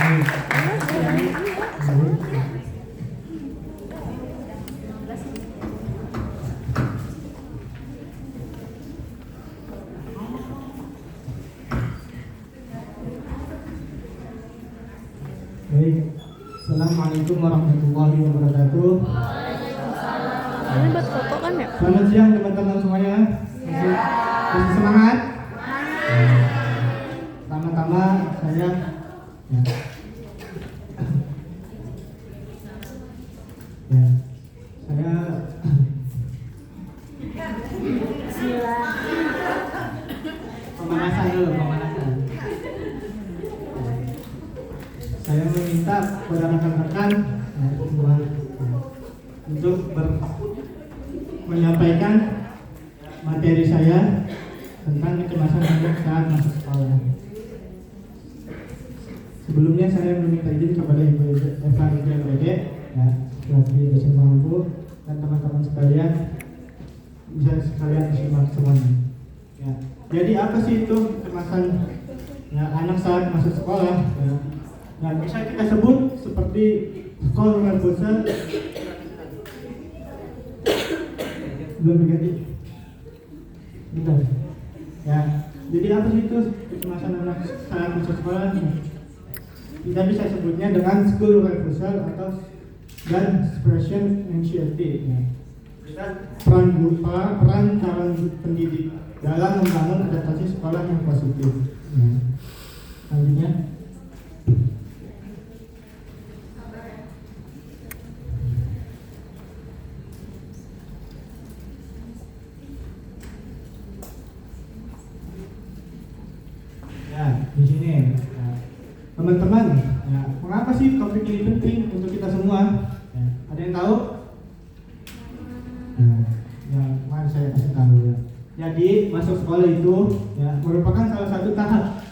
Baik, Assalamualaikum warahmatullahi wabarakatuh. Ini buat foto kan ya? Selamat siang teman-teman semuanya. Masih semangat? Pertama-tama saya pemanasan dulu, pemanasan. Saya meminta kepada rekan-rekan untuk menyampaikan materi saya tentang kecemasan anak saat masuk sekolah. Sebelumnya saya meminta izin kepada Ibu Eva LPD, selaku dosen mampu dan teman-teman sekalian bisa sekalian disimak semuanya. Ya. Jadi apa sih itu kecemasan anak saat masuk sekolah? Nah, bisa kita sebut seperti skor universal. Belum diganti. Bentar. Ya, jadi apa sih itu kecemasan anak saat masuk sekolah? Kita bisa sebutnya dengan school universal atau dan expression anxiety. Ya. Peran calon pendidik dalam membangun adaptasi sekolah yang positif. Ya. Selanjutnya. Di sini, teman-teman, mengapa sih topik ini penting untuk kita semua? Ada yang tahu? Mari saya kasih tahu ya. Jadi masuk sekolah itu merupakan salah satu tahap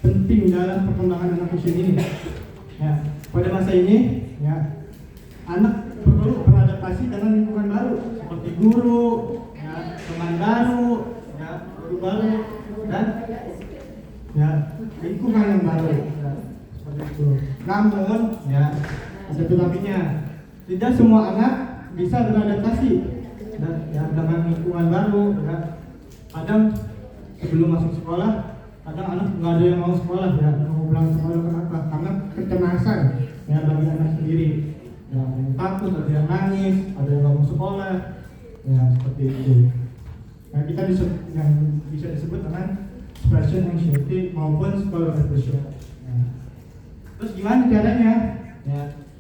penting dalam perkembangan anak usia ini. Pada masa ini, anak perlu beradaptasi dengan lingkungan baru seperti guru, teman baru, guru baru, dan lingkungan yang baru seperti itu. Namun ada tetapinya, tidak semua anak bisa beradaptasi dengan lingkungan baru. Kadang sebelum masuk sekolah, kadang anak nggak ada yang mau sekolah, mau pulang sekolah. Kenapa? Karena kecemasan bagi anak sendiri. Yang takut, ada yang nangis, ada yang nggak mau sekolah, seperti itu. Kita bisa disebut dengan expression anxiety maupun school depression. Terus gimana caranya?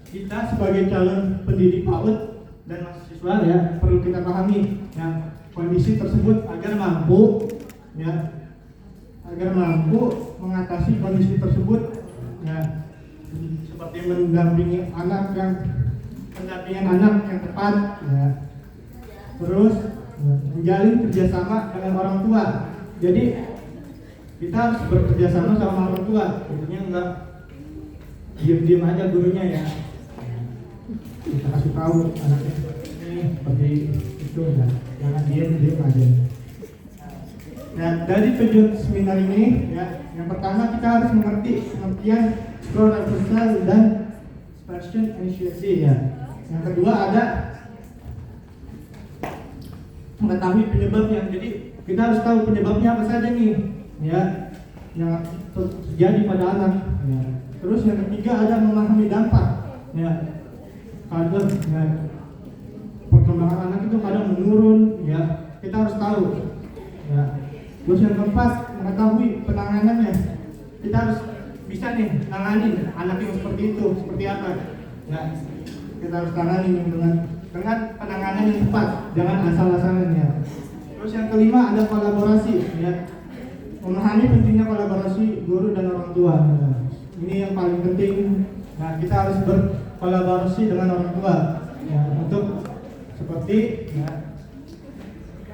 Kita sebagai calon pendidik PAUD dan mahasiswa perlu kita pahami kondisi tersebut agar mampu mengatasi kondisi tersebut, seperti pendampingan anak yang tepat, terus menjalin kerjasama dengan orang tua. Jadi kita harus bekerja sama orang tua, tentunya enggak diam-diam aja gurunya kita kasih tahu anaknya seperti itu, jangan diam aja. Nah, dari tujuan seminar ini yang pertama kita harus mengerti pengertian school universal dan expression anxiety. Yang kedua ada mengetahui penyebabnya. Jadi kita harus tahu penyebabnya apa saja nih yang terjadi pada anak. Terus yang ketiga ada memahami dampak. Kadang perkembangan anak itu kadang menurun, kita harus tahu. Terus yang keempat mengetahui penanganannya. Kita harus bisa nanganin anak yang seperti itu, seperti apa. Kita harus tangani dengan penanganan yang tepat, jangan asal-asalan. Terus yang kelima ada kolaborasi. Memahami pentingnya kolaborasi guru dan orang tua. Ini yang paling penting. Kita harus berkolaborasi dengan orang tua untuk seperti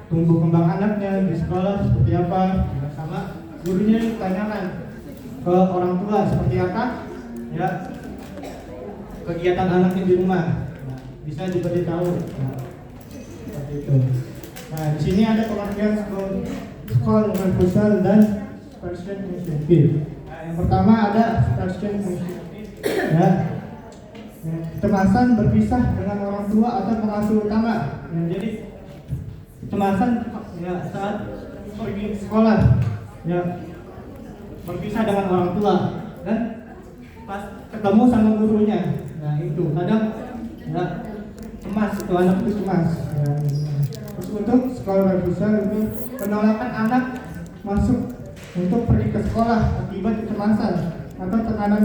tumbuh kembang anaknya di sekolah seperti apa, sama gurunya ditanyakan ke orang tua seperti apa kegiatan anaknya di rumah, bisa diberitahu seperti itu. Nah, di sini ada pengertian sekolah universal dan expression anxiety. Yang pertama ada dispersion ya. Kecemasan berpisah dengan orang tua atau pengasuh utama. Ya, jadi kecemasan ya saat pergi sekolah ya berpisah dengan orang tua dan pas ketemu sama gurunya. Nah itu kadang ya cemas, itu anak itu cemas ya. Terus untuk sekolah rebusan itu penolakan anak masuk untuk pergi ke sekolah akibat kecemasan atau tekanan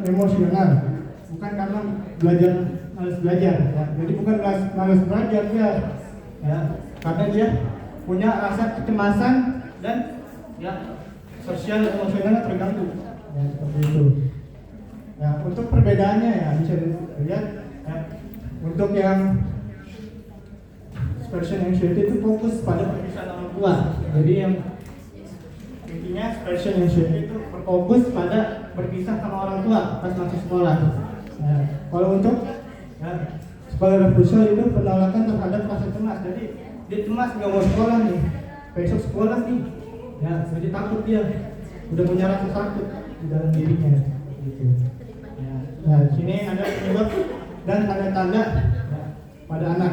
emosional, bukan karena malas belajar ya. Jadi bukan malas belajar dia ya, karena dia punya rasa kecemasan dan ya sosial emosionalnya terganggu ya, seperti itu. Ya, untuk perbedaannya ya bisa dilihat ya, untuk yang dispersion anxiety itu fokus pada perpisahan orang tua. Jadi yang intinya dispersion anxiety itu berfokus pada berpisah sama orang tua pas masuk sekolah. Ya, kalau untuk ya, sekolah rebusan itu penolakan terhadap rasa cemas. Jadi dia cemas nggak mau sekolah nih, besok sekolah nih. Ya, jadi takut dia, udah punya rasa takut di dalam dirinya. Gitu. Ya, nah, sini ada penyebab dan tanda-tanda ya, pada anak.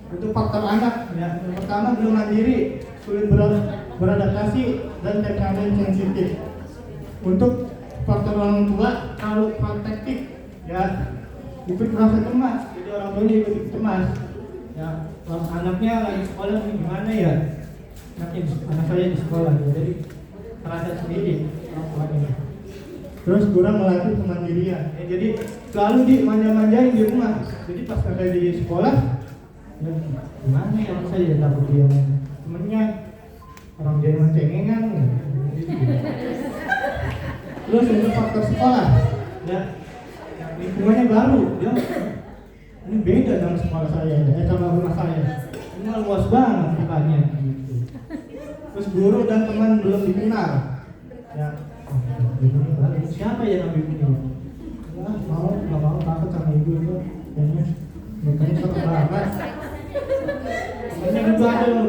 Untuk faktor anak, ya, yang pertama belum mandiri, sulit beradaptasi dan temperamen sensitif. Untuk faktor orang tua terlalu protektif, ya, ikut merasa cemas, jadi orang tuanya ikut cemas. Ya, kalau anaknya lagi sekolah ini gimana ya? Anak saya di sekolah, ya, jadi terasa sendiri orang tuanya. Terus kurang melatih kemandirian, ya, jadi selalu dimanja-manjain di rumah. Jadi pas ada di sekolah, ya, gimana ya saya takut dia temennya orang dia yang cengengan. Ya. Terus untuk faktor sekolah, ya lingkungannya baru, ya ini beda dengan sekolah saya, sama rumah saya. Ini luas banget tempatnya. Gitu. Terus guru dan teman belum dikenal, ya. Siapa yang ambil ini? Ya, nggak mau takut sama ibu itu, kayaknya mukanya serem banget. Temennya juga ada loh,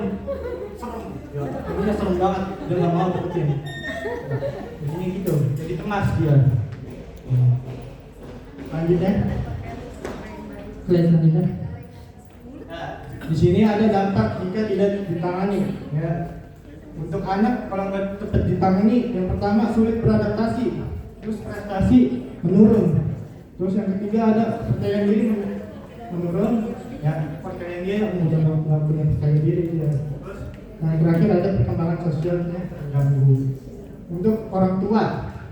serem, ya, temennya serem banget, dia nggak mau deketin. Ini gitu, jadi cemas dia. Lanjutnya, slide selanjutnya. Nah, di sini ada dampak jika tidak ditangani. Ya. Untuk anak kalau nggak cepat ditangani, yang pertama sulit beradaptasi, terus prestasi menurun, terus yang ketiga ada percaya diri menurun, ya percaya dia udah nggak punya percaya diri dia. Terus yang terakhir ada perkembangan sosialnya terganggu. Untuk orang tua,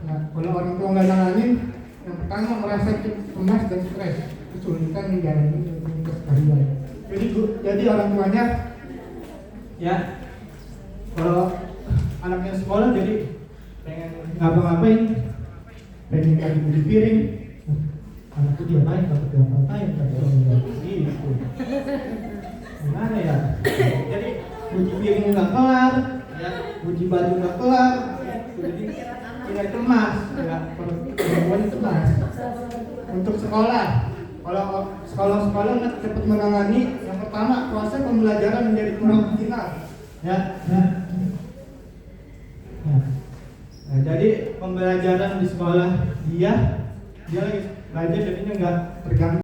ya, kalau orang tua nggak nanganin, yang pertama merasa cemas dan stres, kesulitan menjalani keseharian. Jadi orang tuanya, ya. Kalau anaknya sekolah jadi pengen ngapa-ngapain, pengen lagi beli piring, anakku dia main takut dia ngapain, tapi orang gitu. Gimana ya? Jadi uji piring nggak kelar, ya, uji baju nggak kelar, jadi tidak cemas, ya, perempuan cemas. Untuk sekolah, kalau sekolah nggak cepat menangani, yang pertama proses pembelajaran menjadi kurang final. Ya. Nah, jadi pembelajaran di sekolah dia lagi belajar jadinya nggak terganggu.